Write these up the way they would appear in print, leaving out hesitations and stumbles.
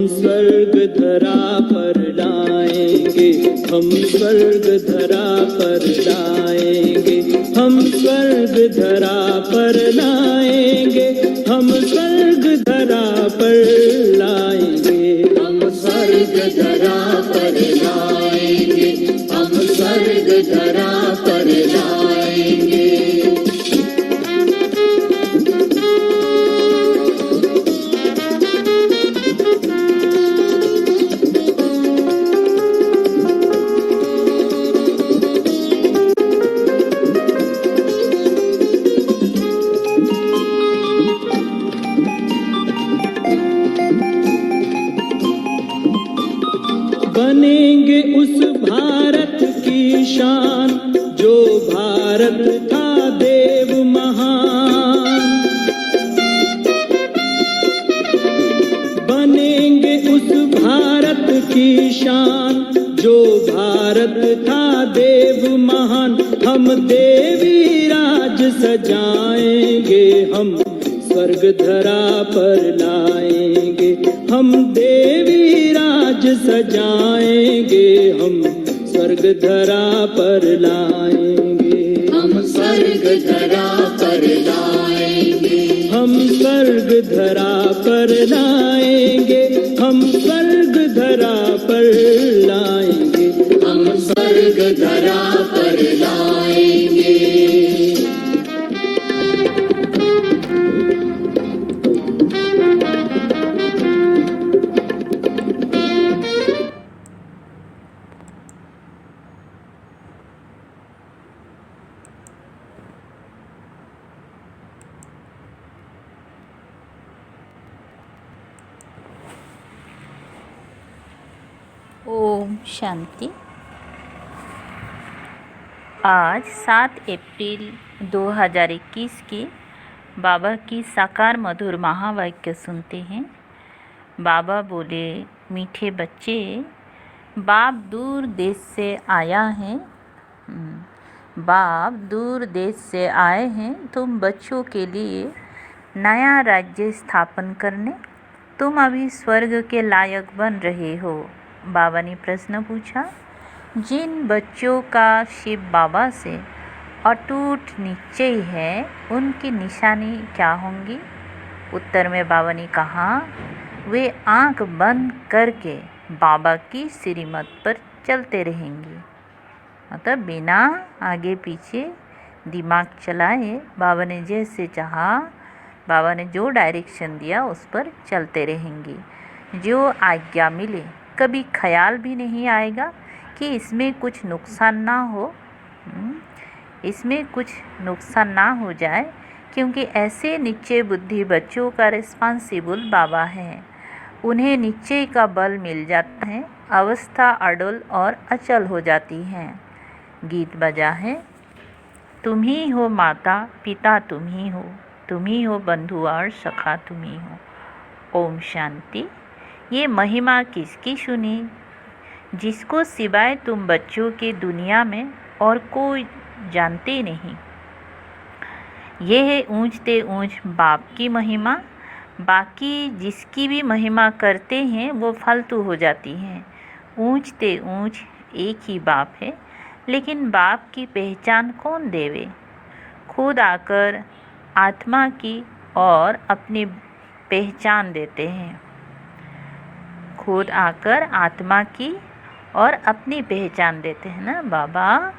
स्वर्ग धरा पर लाएंगे, हम स्वर्ग धरा पर लाएंगे, हम स्वर्ग धरा पर लाएंगे, हम स्वर्ग धरा पर लाएंगे, हम स्वर्ग धरा पर लाएंगे, हम स्वर्ग धरा पर लाएंगे। बनेंगे उस भारत की शान जो भारत था देव महान, बनेंगे उस भारत की शान जो भारत था देव महान। हम देवी राज सजाएंगे, हम स्वर्ग धरा पर लाएंगे, हम देवी राज सजाएंगे, हम स्वर्ग धरा पर लाएंगे, हम स्वर्ग धरा पर लाएंगे, हम स्वर्ग धरा पर लाएंगे, हम स्वर्ग धरा पर लाएंगे, हम स्वर्ग धरा पर लाएंगे। ओम शांति। आज 7 अप्रैल 2021 की बाबा की साकार मधुर महावाक्य सुनते हैं। बाबा बोले, मीठे बच्चे, बाप दूर देश से आया है, बाप दूर देश से आए हैं तुम बच्चों के लिए नया राज्य स्थापन करने। तुम अभी स्वर्ग के लायक बन रहे हो। बाबा ने प्रश्न पूछा, जिन बच्चों का शिव बाबा से अटूट निश्चय है उनकी निशानी क्या होंगी? उत्तर में बाबा ने कहा, वे आंख बंद करके बाबा की श्रीमत पर चलते रहेंगे। मतलब बिना आगे पीछे दिमाग चलाए बाबा ने जैसे चाहा, बाबा ने जो डायरेक्शन दिया उस पर चलते रहेंगे। जो आज्ञा मिले कभी ख्याल भी नहीं आएगा कि इसमें कुछ नुकसान ना हो, इसमें कुछ नुकसान ना हो जाए, क्योंकि ऐसे निश्चय बुद्धि बच्चों का रिस्पॉन्सिबल बाबा है। उन्हें निश्चय का बल मिल जाता है, अवस्था अडल और अचल हो जाती है। गीत बजा है, तुम ही हो माता पिता, तुम ही हो बंधु और सखा, तुम ही हो। ओम शांति। ये महिमा किसकी सुनी? जिसको सिवाय तुम बच्चों की दुनिया में और कोई जानते नहीं। ये है ऊंचते ऊंच बाप की महिमा। बाकी जिसकी भी महिमा करते हैं वो फालतू हो जाती हैं। ऊंचते ऊंच एक ही बाप है, लेकिन बाप की पहचान कौन देवे? खुद आकर आत्मा की और अपनी पहचान देते हैं। खुद आकर आत्मा की और अपनी पहचान देते हैं ना बाबा।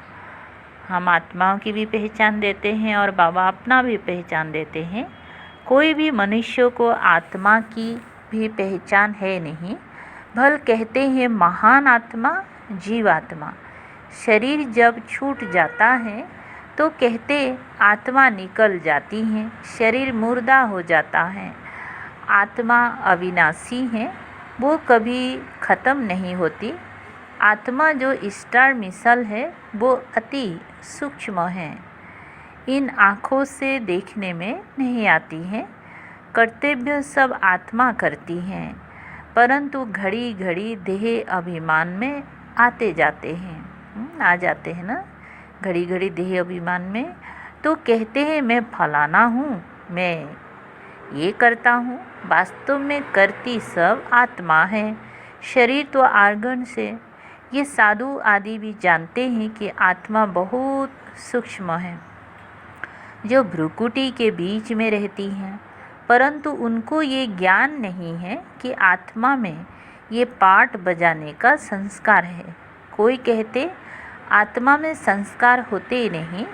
हम आत्माओं की भी पहचान देते हैं और बाबा अपना भी पहचान देते हैं। कोई भी मनुष्य को आत्मा की भी पहचान है नहीं। भल कहते हैं महान आत्मा, जीवात्मा। शरीर जब छूट जाता है तो कहते आत्मा निकल जाती है, शरीर मुर्दा हो जाता है। आत्मा अविनाशी है, वो कभी ख़त्म नहीं होती। आत्मा जो स्टार मिसल है वो अति सूक्ष्म है, इन आँखों से देखने में नहीं आती है। कर्तव्य सब आत्मा करती हैं, परंतु घड़ी घड़ी देह अभिमान में आते जाते हैं, आ जाते हैं ना घड़ी घड़ी देह अभिमान में। तो कहते हैं मैं फलाना हूँ, मैं ये करता हूँ, वास्तव में करती सब आत्मा है। शरीर तो आर्गन से। ये साधु आदि भी जानते हैं कि आत्मा बहुत सूक्ष्म है, जो भ्रुकुटी के बीच में रहती हैं, परंतु उनको ये ज्ञान नहीं है कि आत्मा में ये पार्ट बजाने का संस्कार है। कोई कहते आत्मा में संस्कार होते नहीं,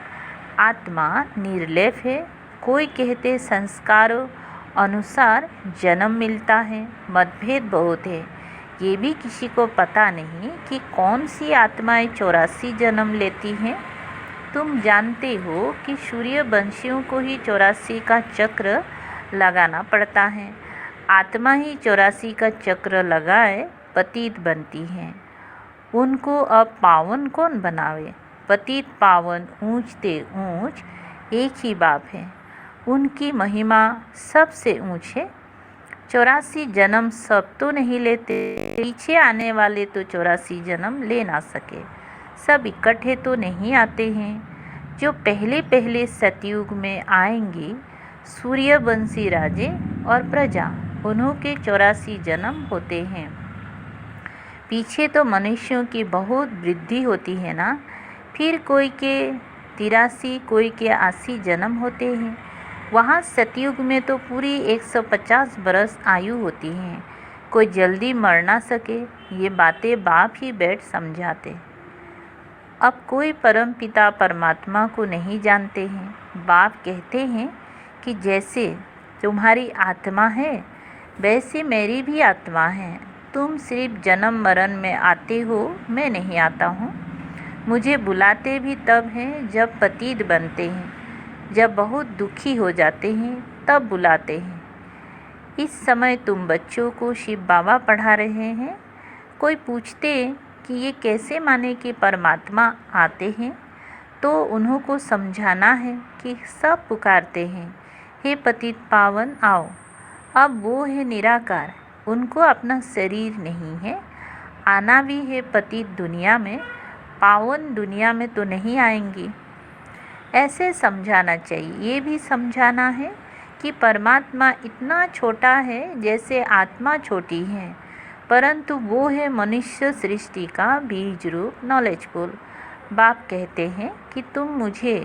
आत्मा निर्लेप है। कोई कहते संस्कारों अनुसार जन्म मिलता है। मतभेद बहुत है। ये भी किसी को पता नहीं कि कौन सी आत्माएं 84 जन्म लेती हैं। तुम जानते हो कि सूर्यवंशियों को ही 84 का चक्र लगाना पड़ता है। आत्मा ही 84 का चक्र लगाए पतित बनती हैं। उनको अब पावन कौन बनावे? पतित पावन ऊंचते ऊंच एक ही बाप है। उनकी महिमा सबसे ऊंच है। 84 जन्म सब तो नहीं लेते, पीछे आने वाले तो 84 जन्म ले ना सके। सब इकट्ठे तो नहीं आते हैं। जो पहले पहले सतयुग में आएंगे, सूर्यवंशी राजे और प्रजा, उन्हों के 84 जन्म होते हैं। पीछे तो मनुष्यों की बहुत वृद्धि होती है ना। फिर कोई के 83, कोई के 80 जन्म होते हैं। वहाँ सतयुग में तो पूरी 150 बरस आयु होती है। कोई जल्दी मर ना सके, ये बातें बाप ही बैठ समझाते। अब कोई परम पिता परमात्मा को नहीं जानते हैं। बाप कहते हैं कि जैसे तुम्हारी आत्मा है, वैसे मेरी भी आत्मा है। तुम सिर्फ जन्म मरण में आते हो, मैं नहीं आता हूँ। मुझे बुलाते भी तब हैं जब पतित बनते हैं, जब बहुत दुखी हो जाते हैं तब बुलाते हैं। इस समय तुम बच्चों को शिव बाबा पढ़ा रहे हैं। कोई पूछते कि ये कैसे माने कि परमात्मा आते हैं, तो उन्हों को समझाना है कि सब पुकारते हैं, हे पतित पावन आओ। अब वो है निराकार, उनको अपना शरीर नहीं है। आना भी है पतित दुनिया में, पावन दुनिया में तो नहीं आएंगी। ऐसे समझाना चाहिए। ये भी समझाना है कि परमात्मा इतना छोटा है जैसे आत्मा छोटी है, परंतु वो है मनुष्य सृष्टि का बीज रूप नॉलेजफुल। बाप कहते हैं कि तुम मुझे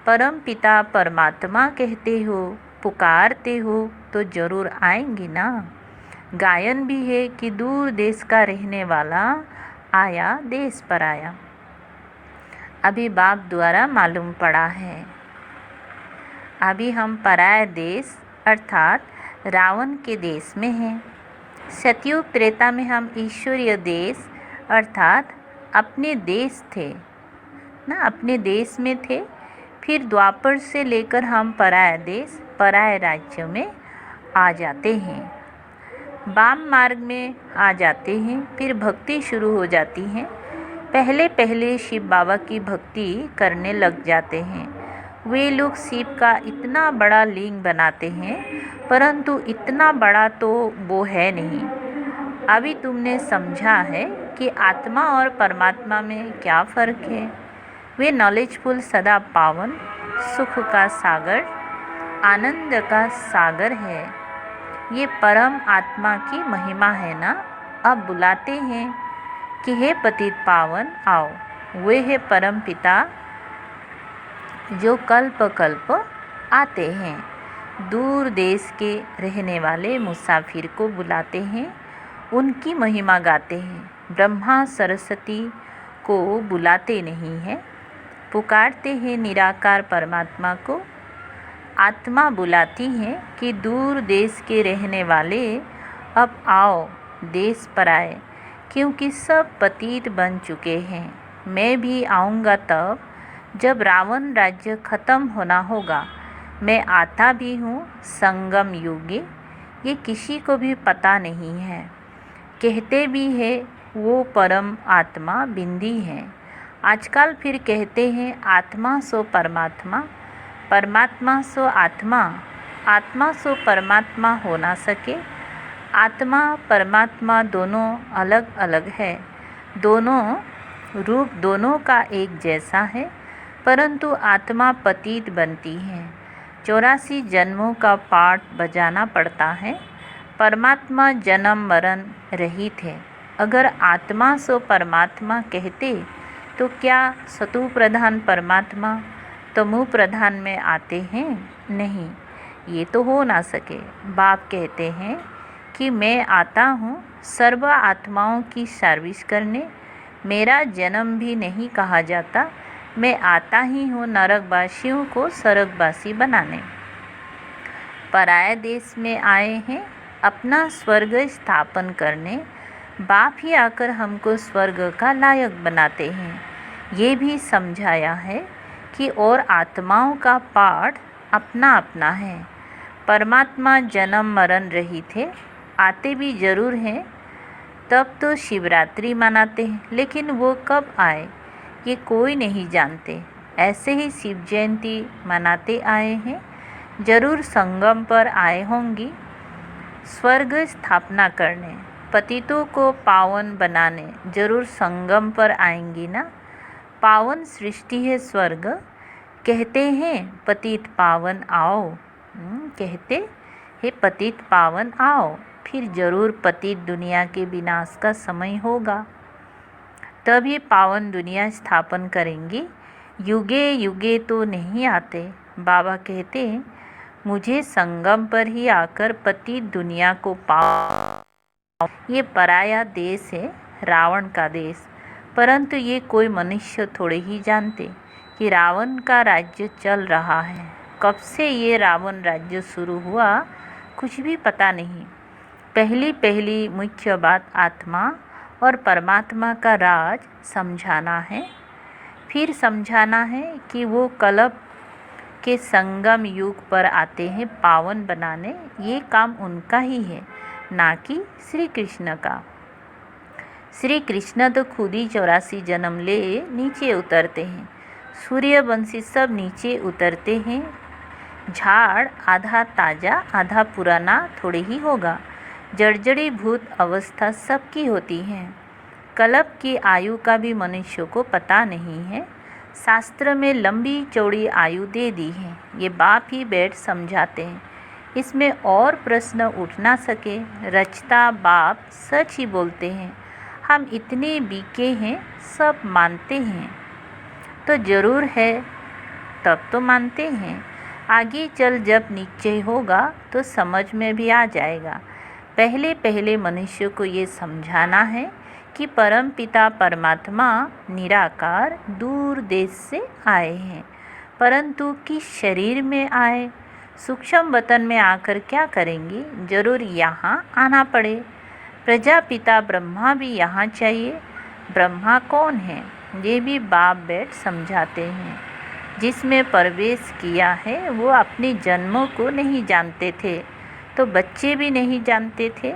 परम पिता परमात्मा कहते हो, पुकारते हो तो ज़रूर आएंगे ना। गायन भी है कि दूर देश का रहने वाला आया देश पर आया। अभी बाप द्वारा मालूम पड़ा है। अभी हम पराया देश अर्थात रावण के देश में हैं। सतयुग त्रेता में हम ईश्वरीय देश अर्थात अपने देश थे ना, अपने देश में थे। फिर द्वापर से लेकर हम पराया देश पराया राज्य में आ जाते हैं, वाम मार्ग में आ जाते हैं। फिर भक्ति शुरू हो जाती है। पहले पहले शिव बाबा की भक्ति करने लग जाते हैं। वे लोग शिव का इतना बड़ा लिंग बनाते हैं, परंतु इतना बड़ा तो वो है नहीं। अभी तुमने समझा है कि आत्मा और परमात्मा में क्या फ़र्क है। वे नॉलेजफुल सदा पावन सुख का सागर आनंद का सागर है। ये परम आत्मा की महिमा है ना। अब बुलाते हैं कि हे पतित पावन आओ। वे है परम पिता जो कल्प कल्प आते हैं। दूर देश के रहने वाले मुसाफिर को बुलाते हैं, उनकी महिमा गाते हैं। ब्रह्मा सरस्वती को बुलाते नहीं हैं, पुकारते हैं निराकार परमात्मा को। आत्मा बुलाती है कि दूर देश के रहने वाले अब आओ, देश पर आए, क्योंकि सब पतित बन चुके हैं। मैं भी आऊँगा तब जब रावण राज्य ख़त्म होना होगा। मैं आता भी हूँ संगम युगे, ये किसी को भी पता नहीं है। कहते भी है वो परम आत्मा बिंदी है। आजकल फिर कहते हैं आत्मा सो परमात्मा, परमात्मा सो आत्मा, आत्मा सो परमात्मा हो ना सके। आत्मा परमात्मा दोनों अलग अलग है। दोनों रूप दोनों का एक जैसा है, परंतु आत्मा पतित बनती है। 84 जन्मों का पाठ बजाना पड़ता है। परमात्मा जन्म मरण रहित है। अगर आत्मा सो परमात्मा कहते तो क्या सतु प्रधान परमात्मा तमु प्रधान में आते हैं? नहीं, ये तो हो ना सके। बाप कहते हैं कि मैं आता हूँ सर्व आत्माओं की सर्विस करने। मेरा जन्म भी नहीं कहा जाता, मैं आता ही हूँ नरकवासियों को स्वर्गवासी बनाने। पराये देश में आए हैं अपना स्वर्ग स्थापन करने। बाप ही आकर हमको स्वर्ग का लायक बनाते हैं। ये भी समझाया है कि और आत्माओं का पाठ अपना अपना है। परमात्मा जन्म मरण रहित है, आते भी जरूर हैं। तब तो शिवरात्रि मनाते हैं, लेकिन वो कब आए ये कोई नहीं जानते। ऐसे ही शिव जयंती मनाते आए हैं, जरूर संगम पर आए होंगी स्वर्ग स्थापना करने। पतितों को पावन बनाने जरूर संगम पर आएंगी ना। पावन सृष्टि है स्वर्ग, कहते हैं पतित पावन आओ। कहते हैं पतित पावन आओ, फिर जरूर पतित दुनिया के विनाश का समय होगा, तब ये पावन दुनिया स्थापन करेंगी। युगे युगे तो नहीं आते। बाबा कहते हैं मुझे संगम पर ही आकर पतित दुनिया को पाओ। ये पराया देश है, रावण का देश। परंतु ये कोई मनुष्य थोड़े ही जानते कि रावण का राज्य चल रहा है। कब से ये रावण राज्य शुरू हुआ कुछ भी पता नहीं। पहली मुख्य बात आत्मा और परमात्मा का राज समझाना है। फिर समझाना है कि वो कल्प के संगम युग पर आते हैं पावन बनाने। ये काम उनका ही है, ना कि श्री कृष्ण का। श्री कृष्ण तो खुद ही 84 जन्म ले नीचे उतरते हैं। सूर्यवंशी सब नीचे उतरते हैं। झाड़ आधा ताज़ा आधा पुराना थोड़ी ही होगा। जर्जरी भूत अवस्था सबकी होती है। कल्प की आयु का भी मनुष्य को पता नहीं है। शास्त्र में लंबी चौड़ी आयु दे दी है, ये बाप ही बैठ समझाते हैं। इसमें और प्रश्न उठ ना सके। रचता बाप सच ही बोलते हैं। हम इतने बीके हैं, सब मानते हैं तो ज़रूर है, तब तो मानते हैं। आगे चल जब निश्चय होगा तो समझ में भी आ जाएगा। पहले मनुष्य को ये समझाना है कि परम पिता परमात्मा निराकार दूर देश से आए हैं, परंतु किस शरीर में आए, सूक्ष्म वतन में आकर क्या करेंगे, जरूर यहाँ आना पड़े। प्रजापिता ब्रह्मा भी यहाँ चाहिए। ब्रह्मा कौन है ये भी बाप बैठ समझाते हैं। जिसमें प्रवेश किया है वो अपने जन्मों को नहीं जानते थे, तो बच्चे भी नहीं जानते थे।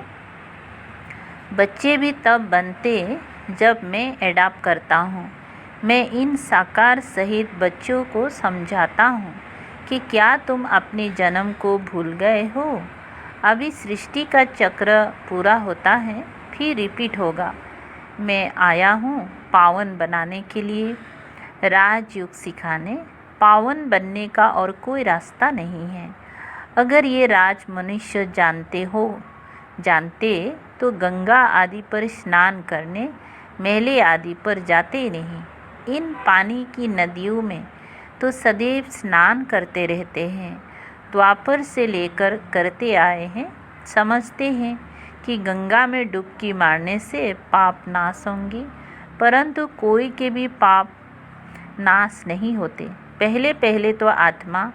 बच्चे भी तब बनते जब मैं एडाप्ट करता हूँ। मैं इन साकार सहित बच्चों को समझाता हूँ कि क्या तुम अपने जन्म को भूल गए हो। अभी सृष्टि का चक्र पूरा होता है, फिर रिपीट होगा। मैं आया हूँ पावन बनाने के लिए, राजयोग सिखाने। पावन बनने का और कोई रास्ता नहीं है। अगर ये राज मनुष्य जानते तो गंगा आदि पर स्नान करने, मेले आदि पर जाते नहीं। इन पानी की नदियों में तो सदैव स्नान करते रहते हैं। द्वापर से लेकर करते आए हैं। समझते हैं कि गंगा में डुबकी मारने से पाप नाश होंगे, परंतु कोई के भी पाप नाश नहीं होते। पहले तो आत्मा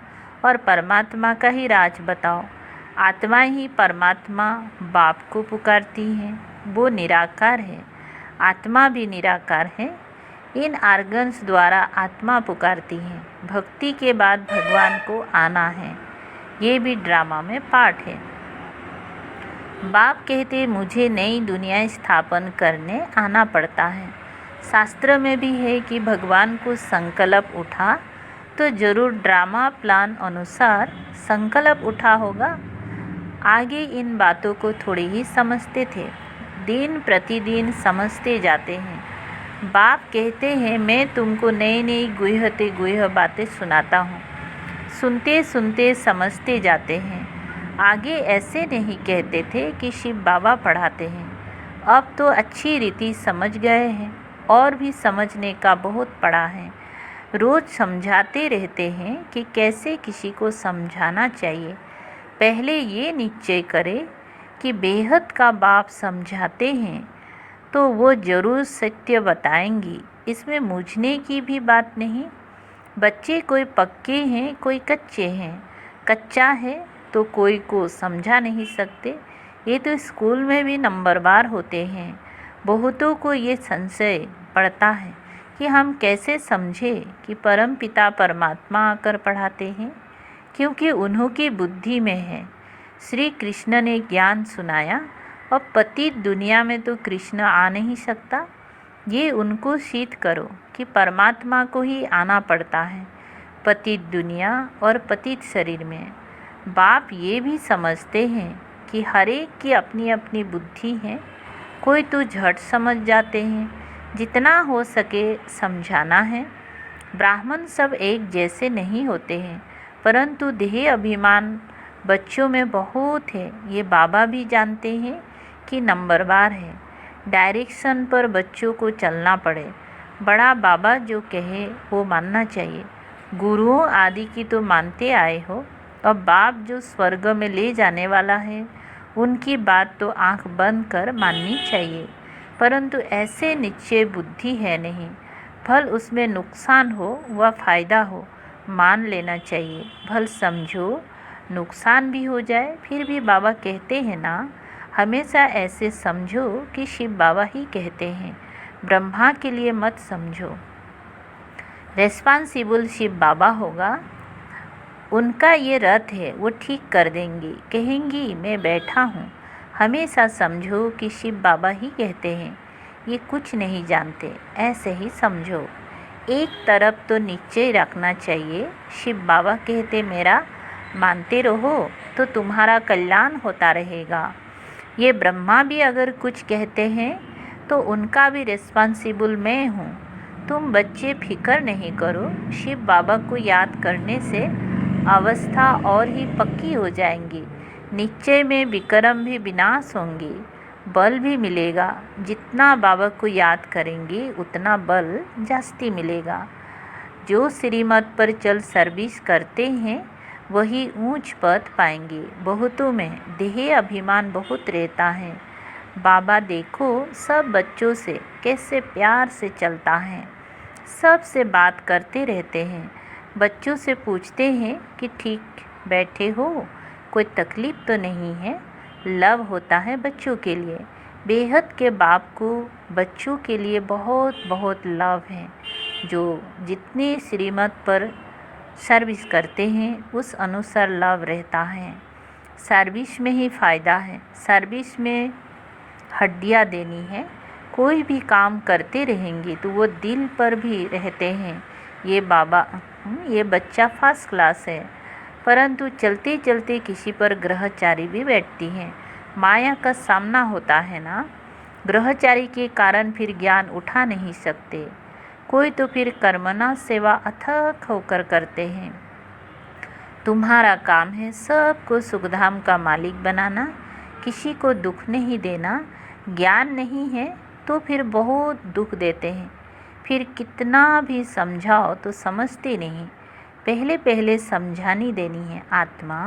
और परमात्मा का ही राज बताओ। आत्मा ही परमात्मा बाप को पुकारती है, वो निराकार है। आत्मा भी निराकार है। इन आर्गन्स द्वारा आत्मा पुकारती है। भक्ति के बाद भगवान को आना है, ये भी ड्रामा में पार्ट है। बाप कहते मुझे नई दुनिया स्थापन करने आना पड़ता है। शास्त्र में भी है कि भगवान को संकल्प उठा तो जरूर ड्रामा प्लान अनुसार संकल्प उठा होगा। आगे इन बातों को थोड़ी ही समझते थे, दिन प्रतिदिन समझते जाते हैं। बाप कहते हैं मैं तुमको नई नई गुह्य बातें सुनाता हूँ। सुनते सुनते समझते जाते हैं। आगे ऐसे नहीं कहते थे कि शिव बाबा पढ़ाते हैं। अब तो अच्छी रीति समझ गए हैं और भी समझने का बहुत पड़ा है। रोज़ समझाते रहते हैं कि कैसे किसी को समझाना चाहिए। पहले ये निश्चय करें कि बेहद का बाप समझाते हैं तो वो ज़रूर सत्य बताएंगी, इसमें मूझने की भी बात नहीं। बच्चे कोई पक्के हैं, कोई कच्चे हैं। कच्चा है तो कोई को समझा नहीं सकते। ये तो स्कूल में भी नंबरवार होते हैं। बहुतों को ये संशय पड़ता है कि हम कैसे समझें कि परम पिता परमात्मा आकर पढ़ाते हैं, क्योंकि उन्हों की बुद्धि में है। श्री कृष्ण ने ज्ञान सुनाया और पतित दुनिया में तो कृष्ण आ नहीं सकता। ये उनको सिद्ध करो कि परमात्मा को ही आना पड़ता है पतित दुनिया और पतित शरीर में। बाप ये भी समझते हैं कि हर एक की अपनी अपनी बुद्धि है। कोई तो झट समझ जाते हैं, जितना हो सके समझाना है। ब्राह्मण सब एक जैसे नहीं होते हैं, परंतु देह अभिमान बच्चों में बहुत है। ये बाबा भी जानते हैं कि नंबरवार है। डायरेक्शन पर बच्चों को चलना पड़े। बड़ा बाबा जो कहे वो मानना चाहिए। गुरुओं आदि की तो मानते आए हो, और बाप जो स्वर्ग में ले जाने वाला है उनकी बात तो आंख बंद कर माननी चाहिए। परंतु ऐसे निश्चय बुद्धि है नहीं। भल उसमें नुकसान हो व फायदा हो, मान लेना चाहिए। भल समझो नुकसान भी हो जाए, फिर भी बाबा कहते हैं ना, हमेशा ऐसे समझो कि शिव बाबा ही कहते हैं। ब्रह्मा के लिए मत समझो। रेस्पॉन्सिबल शिव बाबा होगा। उनका ये रथ है, वो ठीक कर देंगी। कहेंगी मैं बैठा हूँ। हमेशा समझो कि शिव बाबा ही कहते हैं। ये कुछ नहीं जानते, ऐसे ही समझो। एक तरफ तो निश्चय रखना चाहिए, शिव बाबा कहते मेरा मानते रहो तो तुम्हारा कल्याण होता रहेगा। ये ब्रह्मा भी अगर कुछ कहते हैं तो उनका भी रिस्पॉन्सिबल मैं हूँ। तुम बच्चे फिक्र नहीं करो। शिव बाबा को याद करने से अवस्था और ही पक्की हो जाएंगी। निश्चय में विक्रम भी विनाश होंगी, बल भी मिलेगा। जितना बाबा को याद करेंगे उतना बल जास्ती मिलेगा। जो श्रीमत पर चल सर्विस करते हैं वही ऊंच पद पाएंगे। बहुतों में देह अभिमान बहुत रहता है। बाबा देखो सब बच्चों से कैसे प्यार से चलता है। सब से बात करते रहते हैं। बच्चों से पूछते हैं कि ठीक बैठे हो, कोई तकलीफ़ तो नहीं है। लव होता है बच्चों के लिए। बेहद के बाप को बच्चों के लिए बहुत बहुत लव है। जो जितने श्रीमत पर सर्विस करते हैं उस अनुसार लव रहता है। सर्विस में ही फ़ायदा है। सर्विस में हड्डियाँ देनी है। कोई भी काम करते रहेंगे तो वो दिल पर भी रहते हैं। ये बाबा ये बच्चा फर्स्ट क्लास है, परंतु चलते चलते किसी पर ग्रहचारी भी बैठती हैं। माया का सामना होता है ना। ग्रहचारी के कारण फिर ज्ञान उठा नहीं सकते। कोई तो फिर कर्मना सेवा अथक होकर करते हैं। तुम्हारा काम है सबको सुखधाम का मालिक बनाना, किसी को दुख नहीं देना। ज्ञान नहीं है तो फिर बहुत दुख देते हैं। फिर कितना भी समझाओ तो समझते नहीं। पहले पहले समझानी देनी है आत्मा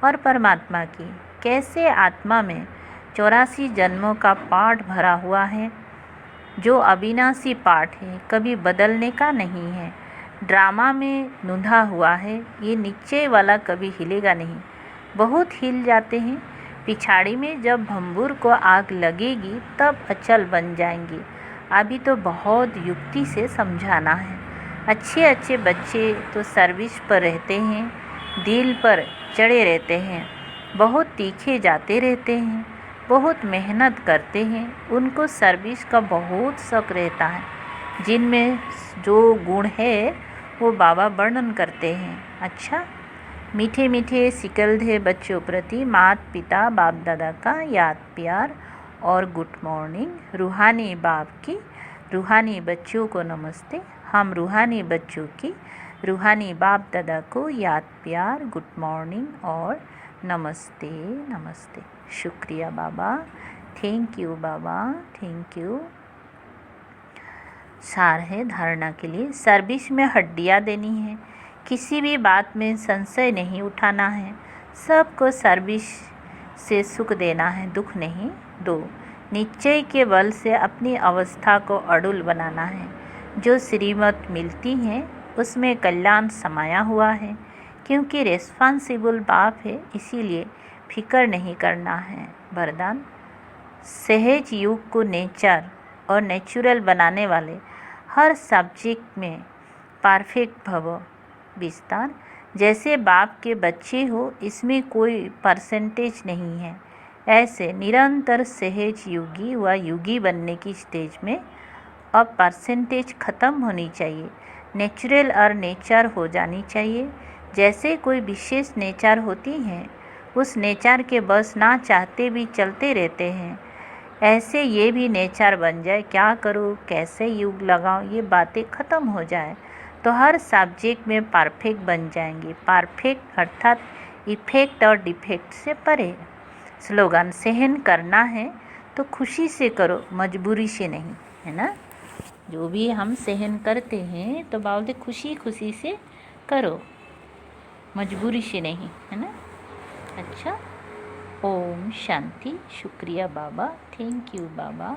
और परमात्मा की। कैसे आत्मा में 84 जन्मों का पाठ भरा हुआ है, जो अविनाशी पाठ है, कभी बदलने का नहीं है। ड्रामा में नुंधा हुआ है, ये नीचे वाला कभी हिलेगा नहीं। बहुत हिल जाते हैं। पिछाड़ी में जब भंबूर को आग लगेगी तब अचल बन जाएंगी। अभी तो बहुत युक्ति से समझाना है। अच्छे अच्छे बच्चे तो सर्विस पर रहते हैं, दिल पर चढ़े रहते हैं, बहुत तीखे जाते रहते हैं, बहुत मेहनत करते हैं। उनको सर्विस का बहुत शौक रहता है। जिनमें जो गुण है वो बाबा वर्णन करते हैं। अच्छा, मीठे मीठे सिकलधे बच्चों प्रति माता पिता बाप दादा का याद प्यार और गुड मॉर्निंग। रूहानी बाप की रूहानी बच्चों को नमस्ते। हम रूहानी बच्चों की रूहानी बाप दादा को याद प्यार, गुड मॉर्निंग और नमस्ते नमस्ते। शुक्रिया बाबा, थैंक यू बाबा, थैंक यू। सार है धारणा के लिए, सर्विस में हड्डियाँ देनी है, किसी भी बात में संशय नहीं उठाना है, सबको सर्विस से सुख देना है, दुख नहीं दो। निश्चय के बल से अपनी अवस्था को अड़ुल बनाना है, जो श्रीमत मिलती है उसमें कल्याण समाया हुआ है, क्योंकि रेस्पॉन्सिबल बाप है, इसीलिए फिक्र नहीं करना है। वरदान, सहज युग को नेचर और नेचुरल बनाने वाले हर सब्जेक्ट में परफेक्ट भव। विस्तार, जैसे बाप के बच्चे हो, इसमें कोई परसेंटेज नहीं है, ऐसे निरंतर सहज योगी व योगी बनने की स्टेज में अब परसेंटेज ख़त्म होनी चाहिए, नेचुरल और नेचर हो जानी चाहिए। जैसे कोई विशेष नेचर होती हैं, उस नेचर के बस ना चाहते भी चलते रहते हैं, ऐसे ये भी नेचर बन जाए, क्या करूँ, कैसे युग लगाऊँ, ये बातें ख़त्म हो जाए तो हर सब्जेक्ट में परफेक्ट बन जाएंगे। परफेक्ट अर्थात इफेक्ट और डिफेक्ट से परे। स्लोगन, सहन करना है तो खुशी से करो, मजबूरी से नहीं, है ना। जो भी हम सहन करते हैं तो बोलते खुशी खुशी से करो, मजबूरी से नहीं, है ना। अच्छा, ओम शांति। शुक्रिया बाबा, थैंक यू बाबा।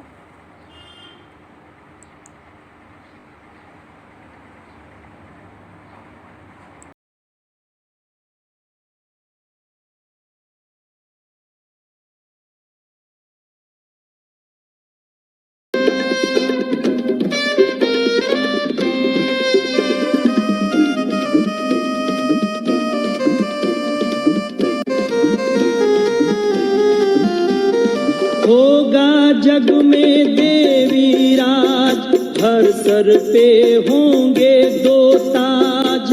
होगा जग में देवी राज, हर सर पे होंगे दो ताज।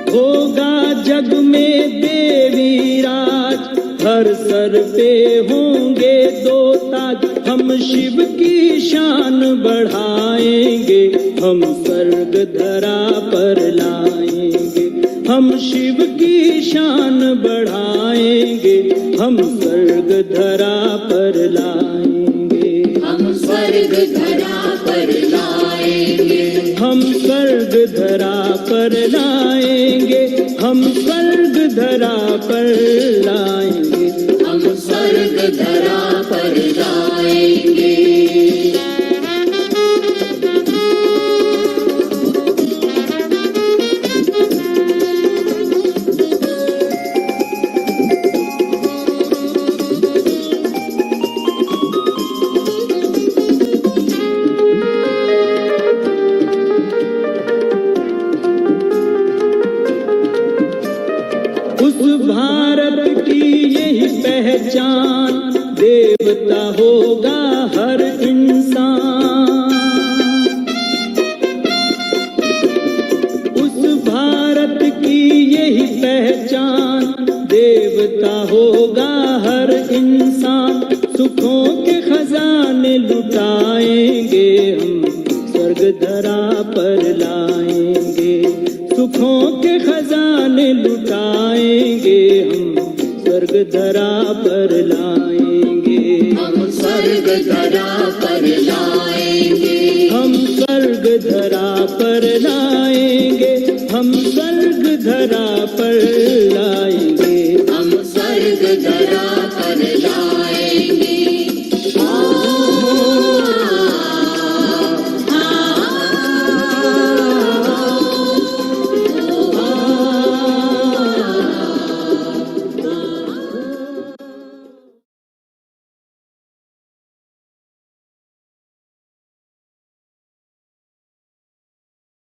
होगा जग में देवी राज, हर सर पे होंगे दो ताज। हम शिव की शान बढ़ाएंगे, हम स्वर्ग धरा पर लाएंगे। हम शिव की शान बढ़ाएंगे, हम स्वर्ग धरा पर लाएंगे। हम स्वर्ग धरा पर लाएंगे, हम स्वर्ग धरा पर लाएंगे, हम स्वर्ग धरा पर लाएंगे। हम स्वर्ग धरा पर लाएंगे। भारत की यही पहचान, देवता होगा हर इंसान। उस भारत की यही पहचान, देवता होगा हर इंसान। सुखों के खजाने लुटाएंगे, हम स्वर्ग धरा पर लाएंगे। सुखों के खजाने लुटाएंगे, हम स्वर्ग धरा पर लाएंगे। हम